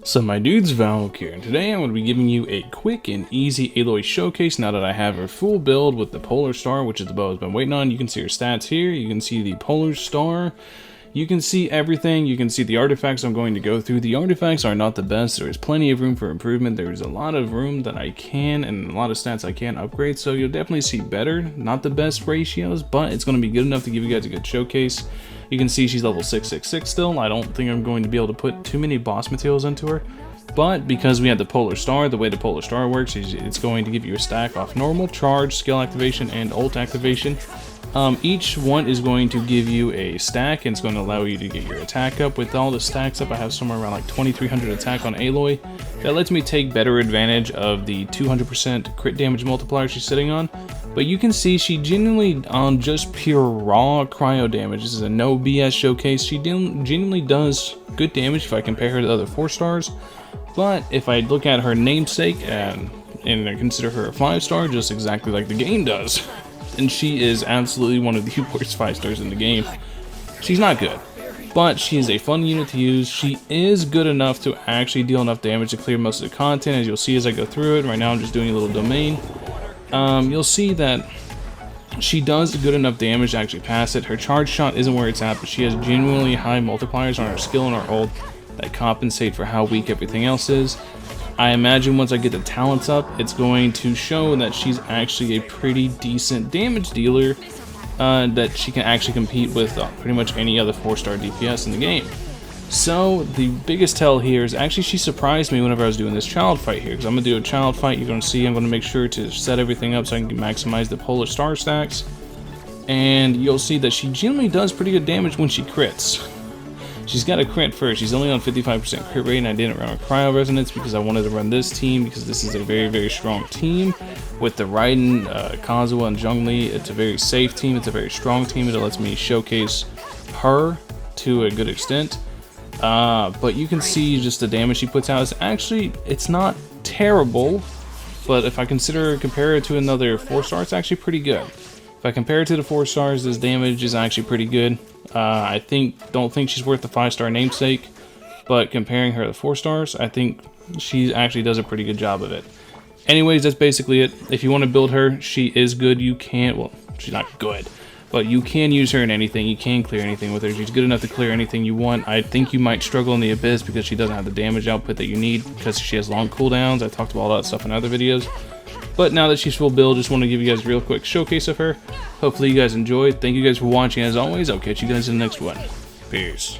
So my dude's Valk here, and today I'm going to be giving you a quick and easy Aloy showcase now that I have her full build with the Polar Star, which is the bow I've been waiting on. You can see her stats here, you can see the Polar Star, you can see everything, you can see the artifacts I'm going to go through. The artifacts are not the best, there's plenty of room for improvement, there's a lot of room that I can, and a lot of stats I can upgrade, so you'll definitely see better, not the best ratios, but it's going to be good enough to give you guys a good showcase. You can see she's level 666 still. I don't think I'm going to be able to put too many boss materials into her. But because we have the Polar Star, the way the Polar Star works is it's going to give you a stack off normal, charge, skill activation, and ult activation. Each one is going to give you a stack, and it's going to allow you to get your attack up. With all the stacks up, I have somewhere around like 2300 attack on Aloy. That lets me take better advantage of the 200% crit damage multiplier she's sitting on. But you can see she genuinely, on just pure raw cryo damage, this is a no BS showcase, she genuinely does good damage if I compare her to other 4 stars. But if I look at her namesake and I consider her a 5-star, just exactly like the game does, then she is absolutely one of the worst 5 stars in the game. She's not good, but she is a fun unit to use. She is good enough to actually deal enough damage to clear most of the content, as you'll see as I go through it. Right now I'm just doing a little domain. You'll see that she does good enough damage to actually pass it. Her charge shot isn't where it's at, but she has genuinely high multipliers on her skill and her ult that compensate for how weak everything else is. I imagine once I get the talents up, it's going to show that she's actually a pretty decent damage dealer, that she can actually compete with pretty much any other 4-star DPS in the game. So the biggest tell here is actually she surprised me whenever I was doing this child fight here, because I'm going to do a child fight. You're going to see I'm going to make sure to set everything up so I can maximize the Polar Star stacks, and you'll see that she generally does pretty good damage when she crits. She's got a crit first. She's only on 55% crit rate, and I didn't run a Cryo Resonance because I wanted to run this team because this is a very, very strong team. With the Raiden, Kazuha, and Zhongli, it's a very safe team. It's a very strong team. It lets me showcase her to a good extent. But you can see just the damage she puts out is actually, it's not terrible, but if I compare it to another 4-star, it's actually pretty good. If I compare it to the 4 stars, this damage is actually pretty good. I don't think she's worth the 5-star namesake, but comparing her to 4 stars, I think she actually does a pretty good job of it. Anyways, that's basically it. If you want to build her, she is good. You can't, well, she's not good, but you can use her in anything. You can clear anything with her. She's good enough to clear anything you want. I think you might struggle in the Abyss because she doesn't have the damage output that you need because she has long cooldowns. I talked about all that stuff in other videos. But now that she's full build, just want to give you guys a real quick showcase of her. Hopefully you guys enjoyed. Thank you guys for watching. As always, I'll catch you guys in the next one. Peace.